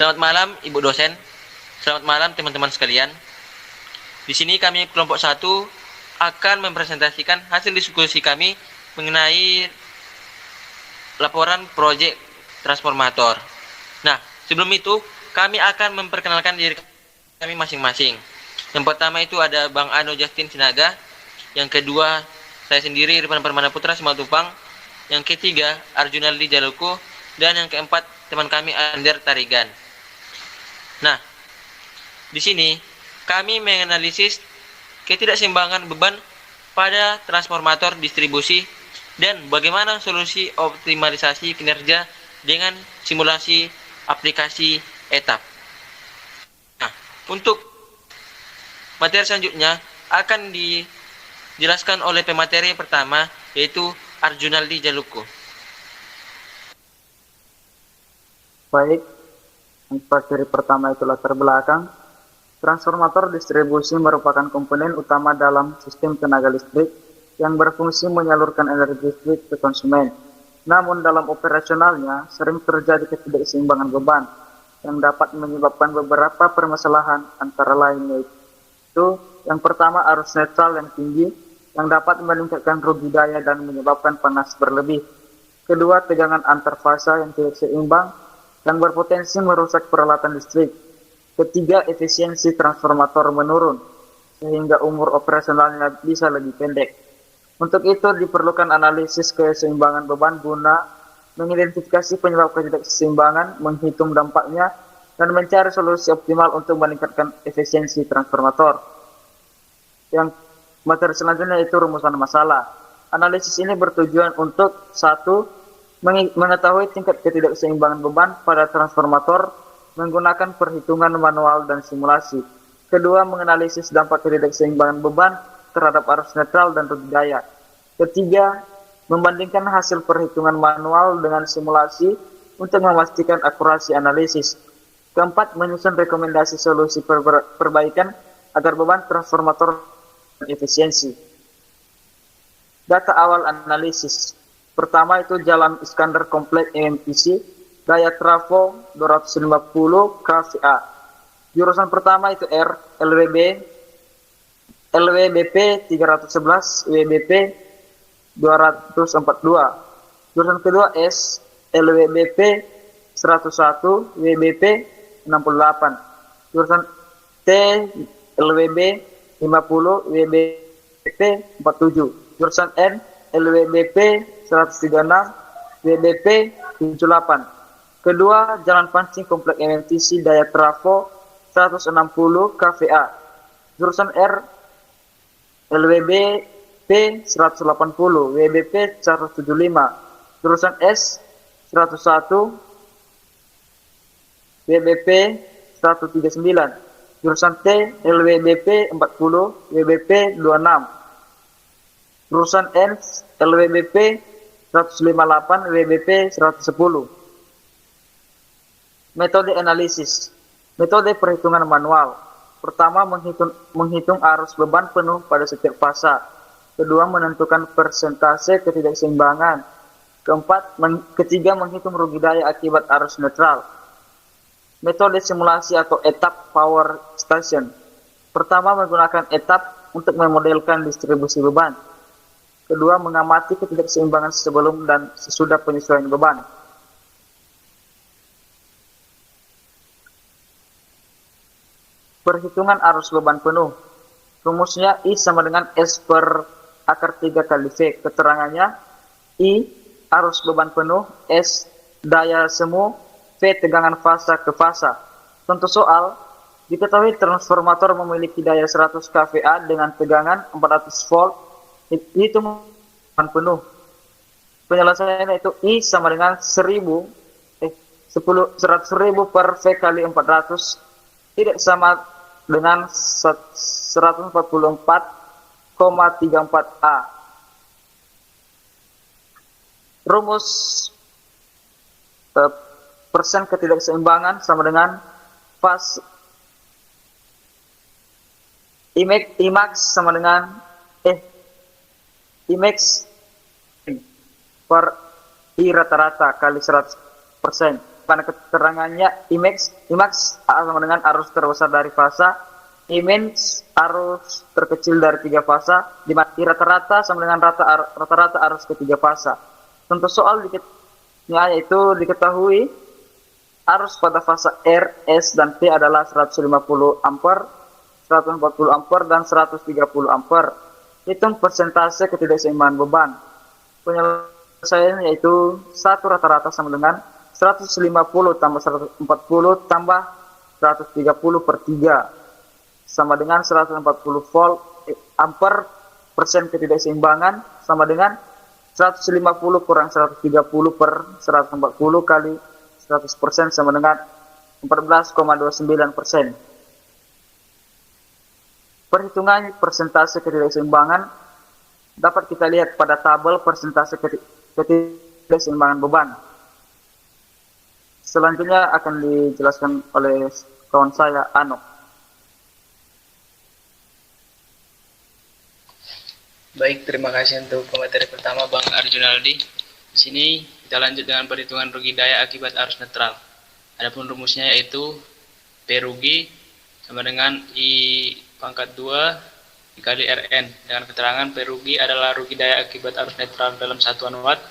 Selamat malam Ibu dosen. Selamat malam teman-teman sekalian. Di sini kami kelompok 1 akan mempresentasikan hasil diskusi kami mengenai laporan proyek transformator. Nah, sebelum itu kami akan memperkenalkan diri kami masing-masing. Yang pertama itu ada Bang Ano Justin Sinaga. Yang kedua saya sendiri Irfan Permana Putra Simatupang. Yang ketiga Arjunaldi Jaluko. Dan yang keempat teman kami Ander Tarigan. Nah, di sini kami menganalisis ketidakseimbangan beban pada transformator distribusi dan bagaimana solusi optimalisasi kinerja dengan simulasi aplikasi etap. Nah, untuk materi selanjutnya akan dijelaskan oleh pemateri pertama, yaitu Arjunaldi Jaluko. Baik, materi pertama itu latar belakang. Transformator distribusi merupakan komponen utama dalam sistem tenaga listrik yang berfungsi menyalurkan energi listrik ke konsumen. Namun dalam operasionalnya sering terjadi ketidakseimbangan beban yang dapat menyebabkan beberapa permasalahan, antara lain yaitu yang pertama arus netral yang tinggi yang dapat meningkatkan rugi daya dan menyebabkan panas berlebih. Kedua, tegangan antar fasa yang tidak seimbang dan berpotensi merusak peralatan listrik. Ketiga, efisiensi transformator menurun sehingga umur operasionalnya bisa lebih pendek. Untuk itu diperlukan analisis keseimbangan beban guna mengidentifikasi penyebab ketidakseimbangan, menghitung dampaknya, dan mencari solusi optimal untuk meningkatkan efisiensi transformator. Yang materi selanjutnya itu rumusan masalah. Analisis ini bertujuan untuk 1. Mengetahui tingkat ketidakseimbangan beban pada transformator menggunakan perhitungan manual dan simulasi. Kedua, menganalisis dampak ketidakseimbangan beban terhadap arus netral dan rugi daya. Ketiga, membandingkan hasil perhitungan manual dengan simulasi untuk memastikan akurasi analisis. Keempat, menyusun rekomendasi solusi perbaikan agar beban transformator efisiensi. Data awal analisis. Pertama itu jalan Iskandar kompleks MMPC, daya trafo 250 kVA. Jurusan pertama itu R, LWBP 311, WBP 242. Jurusan kedua S, LWBP 101, WBP 68. Jurusan T, LWB 50, WBP 47. Jurusan N, LWBP 136, WBP 78. Kedua, jalan pancing kompleks MMTC daya trafo 160 kVA. Jurusan R, LWBP 180, WBP 175. Jurusan S 101, WBP 139. Jurusan T, LWBP 40, WBP 26. Jurusan N, LWBP 158, WBP 110. Metode analisis. Metode perhitungan manual. Pertama, menghitung arus beban penuh pada setiap fasa. Kedua, menentukan persentase ketidakseimbangan. Ketiga, menghitung rugi daya akibat arus netral. Metode simulasi atau etap power station. Pertama, menggunakan etap untuk memodelkan distribusi beban. Kedua, mengamati ketidakseimbangan sebelum dan sesudah penyesuaian beban. Perhitungan arus beban penuh. Rumusnya I sama dengan S per akar 3 kali V. Keterangannya I arus beban penuh, S daya semu, V tegangan fasa ke fasa. Contoh soal, diketahui transformator memiliki daya 100 kVA dengan tegangan 400 volt. Hitung beban penuh. Penyelesaiannya itu I sama dengan 100.000 per V kali 400 tidak sama dengan 144,34A. Rumus persen ketidakseimbangan sama dengan fase Imax sama dengan Imax per I rata-rata kali 100%. pada keterangannya Imax sama dengan arus terbesar dari fasa, Imin arus terkecil dari 3 fasa, di mana rata-rata sama dengan rata-rata arus ketiga fasa. Contoh soal yaitu diketahui arus pada fasa R, S, dan P adalah 150 ampere, 140 ampere, dan 130 ampere. Hitung persentase ketidakseimbangan beban. Penyelesaian yaitu 1 rata-rata sama dengan 150 tambah 140 tambah 130 per 3 sama dengan 140 volt ampere persen ketidakseimbangan sama dengan 150 kurang 130 per 140 kali 100% sama dengan 14,29%. Perhitungan persentase ketidakseimbangan dapat kita lihat pada tabel persentase ketidakseimbangan beban. Selanjutnya akan dijelaskan oleh kawan saya, Anok. Baik, terima kasih untuk pemateri pertama Bang Arjunaldi. Di sini kita lanjut dengan perhitungan rugi daya akibat arus netral. Adapun rumusnya yaitu P rugi sama dengan I pangkat 2 dikali Rn. Dengan keterangan P rugi adalah rugi daya akibat arus netral dalam satuan watt,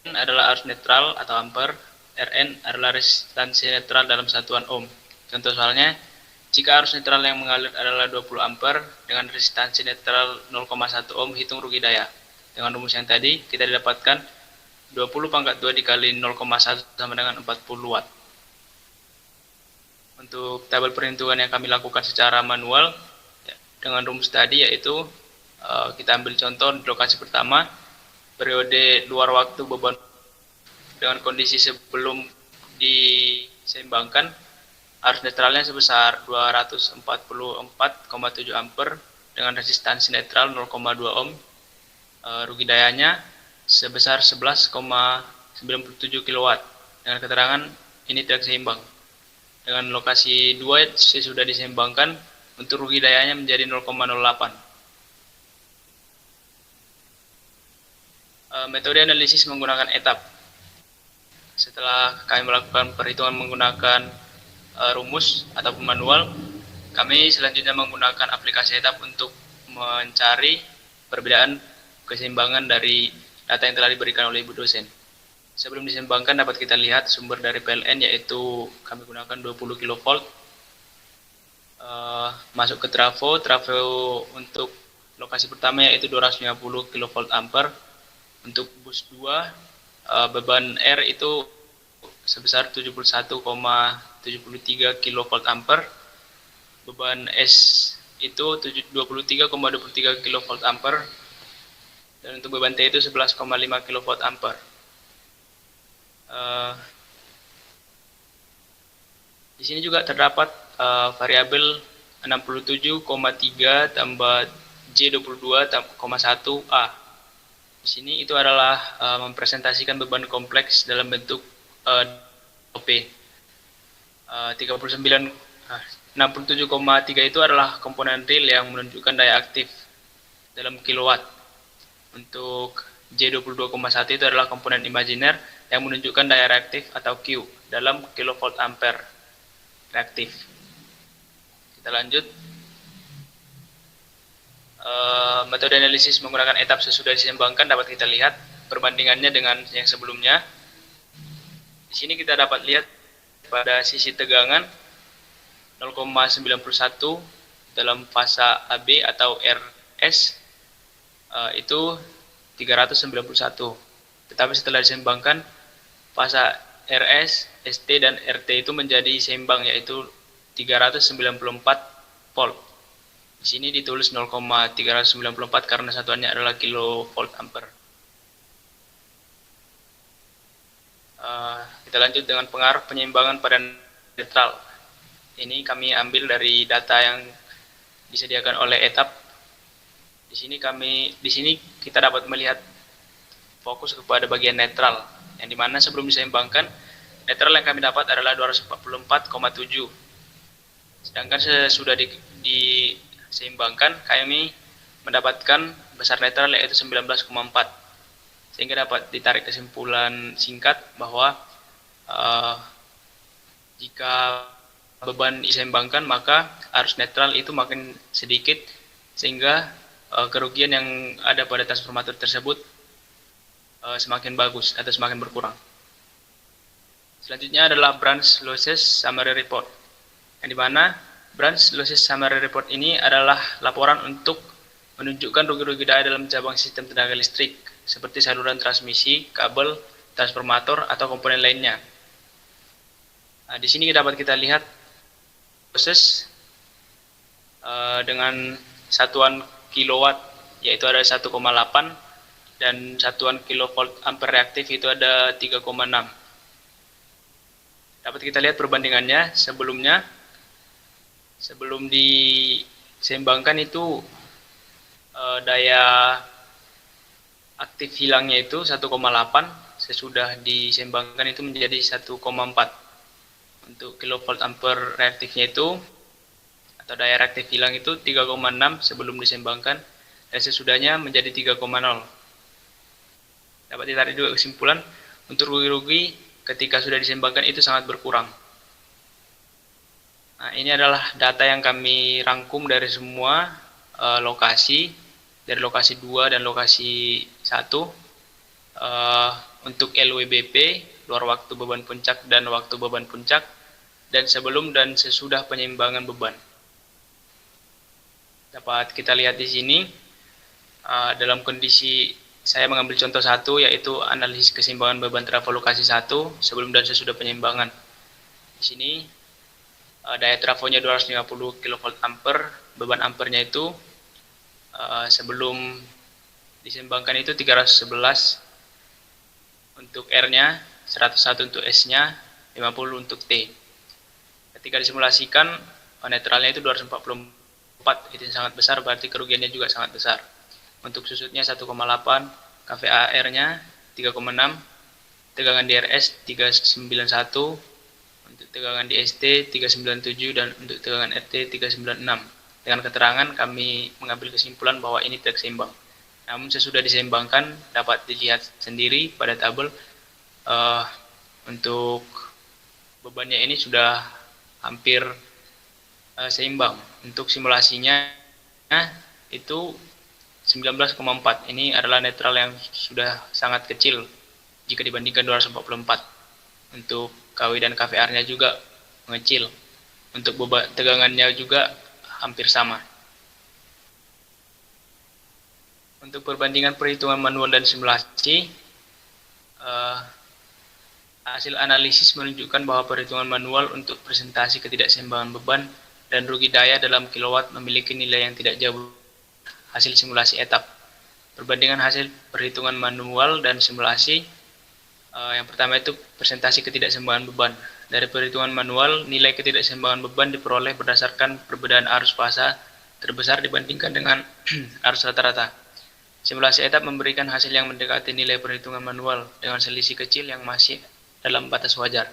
N adalah arus netral atau ampere, Rn adalah resistansi netral dalam satuan ohm. Contoh soalnya, jika arus netral yang mengalir adalah 20 ampere dengan resistansi netral 0,1 ohm, hitung rugi daya. Dengan rumus yang tadi, kita didapatkan 20 pangkat 2 dikali 0,1 sama dengan 40 watt. Untuk tabel perhitungan yang kami lakukan secara manual, dengan rumus tadi yaitu kita ambil contoh di lokasi pertama, periode luar waktu beban dengan kondisi sebelum diseimbangkan, arus netralnya sebesar 244,7 ampere dengan resistansi netral 0,2 ohm. Rugi dayanya sebesar 11,97 kW. Dengan keterangan ini tidak seimbang. Dengan lokasi 2 sudah diseimbangkan, untuk rugi dayanya menjadi 0,08. Metode analisis menggunakan etap. Setelah kami melakukan perhitungan menggunakan rumus ataupun manual, kami selanjutnya menggunakan aplikasi etap untuk mencari perbedaan keseimbangan dari data yang telah diberikan oleh Ibu dosen. Sebelum diseimbangkan dapat kita lihat sumber dari PLN, yaitu kami gunakan 20 kV masuk ke trafo untuk lokasi pertama yaitu 250 kV ampere. Untuk bus 2 beban R itu sebesar 71,73 kV ampere, beban S itu 23,23 kV ampere, dan untuk beban T itu 11,5 kV ampere. Di sini juga terdapat variabel 67,3 tambah J22,1 A. Di sini itu adalah mempresentasikan beban kompleks dalam bentuk OP. 67,3 itu adalah komponen real yang menunjukkan daya aktif dalam kilowatt. Untuk J22,1 itu adalah komponen imajiner yang menunjukkan daya reaktif atau Q dalam kilovolt ampere reaktif. Kita lanjut. Metode analisis menggunakan etap sesudah diseimbangkan dapat kita lihat perbandingannya dengan yang sebelumnya. Di sini kita dapat lihat pada sisi tegangan 0,91 dalam fasa AB atau RS itu 391. Tetapi setelah diseimbangkan, fasa RS, ST, dan RT itu menjadi seimbang, yaitu 394 volt. Di sini ditulis 0,394 karena satuannya adalah kilovolt ampere. Kita lanjut dengan pengaruh penyeimbangan pada netral. Ini kami ambil dari data yang disediakan oleh etap. Di sini kita dapat melihat fokus kepada bagian netral, yang dimana sebelum diseimbangkan, netral yang kami dapat adalah 244,7. Sedangkan sesudah diseimbangkan, kami mendapatkan besar netral yaitu 19,4. Sehingga dapat ditarik kesimpulan singkat bahwa uh, jika beban diseimbangkan maka arus netral itu makin sedikit sehingga kerugian yang ada pada transformator tersebut semakin bagus atau semakin berkurang. Selanjutnya adalah branch losses summary report, yang dimana branch losses summary report ini adalah laporan untuk menunjukkan rugi-rugi daya dalam cabang sistem tenaga listrik seperti saluran transmisi, kabel, transformator atau komponen lainnya. Nah, di sini dapat kita lihat proses dengan satuan kilowatt yaitu ada 1,8 dan satuan kilovolt ampere reaktif itu ada 3,6. Dapat kita lihat perbandingannya sebelum diseimbangkan itu daya aktif hilangnya itu 1,8, sesudah diseimbangkan itu menjadi 1,4. Untuk kilovolt ampere reaktifnya itu atau daya reaktif hilang itu 3,6 sebelum diseimbangkan dan sesudahnya menjadi 3,0. Dapat ditarik juga kesimpulan untuk rugi-rugi ketika sudah diseimbangkan itu sangat berkurang. Nah, ini adalah data yang kami rangkum dari semua lokasi, dari lokasi 2 dan lokasi 1 untuk LWBP, luar waktu beban puncak dan waktu beban puncak, dan sebelum dan sesudah penyeimbangan beban. Dapat kita lihat di sini dalam kondisi saya mengambil contoh 1 yaitu analisis keseimbangan beban trafo lokasi 1 sebelum dan sesudah penyeimbangan. Di sini daya trafonya 250 kV ampere, beban ampernya itu sebelum diseimbangkan itu 311 untuk R-nya, 101 untuk S-nya, 50 untuk T. Ketika disimulasikan netralnya itu 244, itu sangat besar, berarti kerugiannya juga sangat besar. Untuk susutnya 1,8, KVAR-nya 3,6, tegangan DRS 391, untuk tegangan DST 397 dan untuk tegangan RT 396. Dengan keterangan kami mengambil kesimpulan bahwa ini tidak seimbang. Namun sesudah diseimbangkan dapat dilihat sendiri pada tabel untuk bebannya ini sudah hampir seimbang. Untuk simulasinya itu 19,4. Ini adalah netral yang sudah sangat kecil jika dibandingkan 244. Untuk KW dan KVR-nya juga mengecil. Untuk beban tegangannya juga hampir sama. Untuk perbandingan perhitungan manual dan simulasi, hasil analisis menunjukkan bahwa perhitungan manual untuk presentasi ketidakseimbangan beban dan rugi daya dalam kilowatt memiliki nilai yang tidak jauh hasil simulasi etap. Perbandingan hasil perhitungan manual dan simulasi, yang pertama itu presentasi ketidakseimbangan beban. Dari perhitungan manual, nilai ketidakseimbangan beban diperoleh berdasarkan perbedaan arus fasa terbesar dibandingkan dengan arus rata-rata. Simulasi etap memberikan hasil yang mendekati nilai perhitungan manual dengan selisih kecil yang masih dalam batas wajar.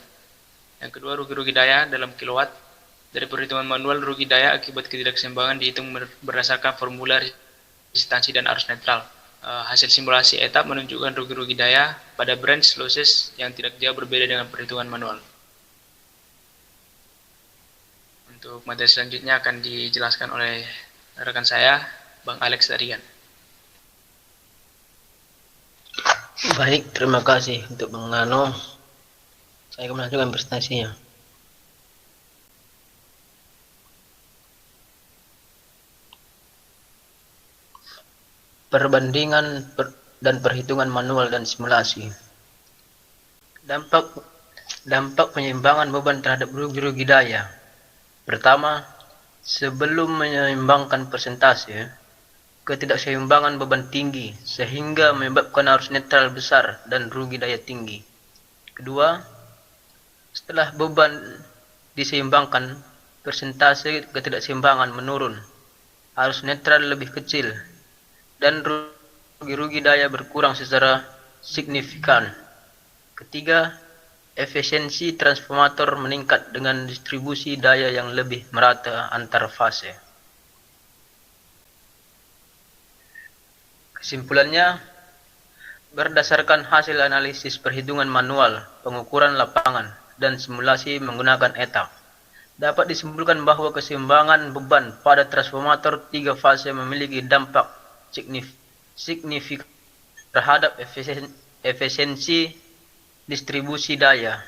Yang kedua, rugi-rugi daya dalam kilowatt. Dari perhitungan manual, rugi daya akibat ketidakseimbangan dihitung berdasarkan formula resistansi dan arus netral. Hasil simulasi etap menunjukkan rugi-rugi daya pada branch losses yang tidak jauh berbeda dengan perhitungan manual. Untuk materi selanjutnya akan dijelaskan oleh rekan saya, Bang Alex Tarigan. Baik, terima kasih untuk Bang Nano. Saya akan melanjutkan presentasinya. Perbandingan dan perhitungan manual dan simulasi. Dampak penyeimbangan beban terhadap rugi-rugi daya. Pertama, sebelum menyeimbangkan persentase, ketidakseimbangan beban tinggi sehingga menyebabkan arus netral besar dan rugi daya tinggi. Kedua, setelah beban diseimbangkan, persentase ketidakseimbangan menurun, arus netral lebih kecil, dan rugi-rugi daya berkurang secara signifikan. Ketiga, efisiensi transformator meningkat dengan distribusi daya yang lebih merata antar fase. Kesimpulannya, Berdasarkan hasil analisis perhitungan manual, pengukuran lapangan, dan simulasi menggunakan ETA, dapat disimpulkan bahwa keseimbangan beban pada transformator 3 fase memiliki dampak signifikan terhadap efisiensi distribusi daya.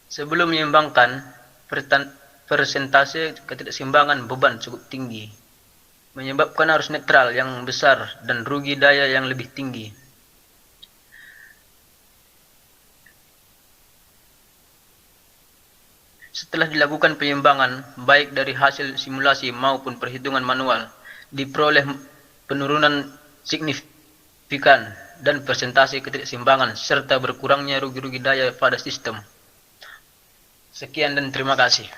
Sebelum menyeimbangkan, persentase ketidakseimbangan beban cukup tinggi, menyebabkan arus netral yang besar dan rugi daya yang lebih tinggi. Setelah dilakukan penyeimbangan, baik dari hasil simulasi maupun perhitungan manual, diperoleh penurunan signifikan dan persentase ketidakseimbangan serta berkurangnya rugi-rugi daya pada sistem. Sekian dan terima kasih.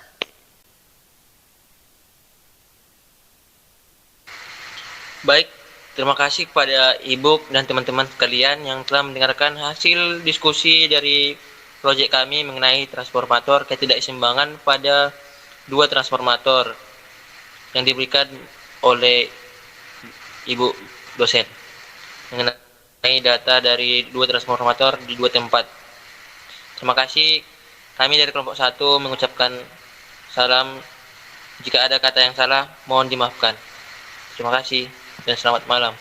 Baik, terima kasih kepada Ibu dan teman-teman sekalian yang telah mendengarkan hasil diskusi dari proyek kami mengenai transformator ketidakseimbangan pada 2 transformator yang diberikan oleh Ibu dosen mengenai data dari 2 transformator di 2 tempat. Terima kasih. Kami dari kelompok 1 mengucapkan salam. Jika ada kata yang salah, mohon dimaafkan. Terima kasih dan selamat malam.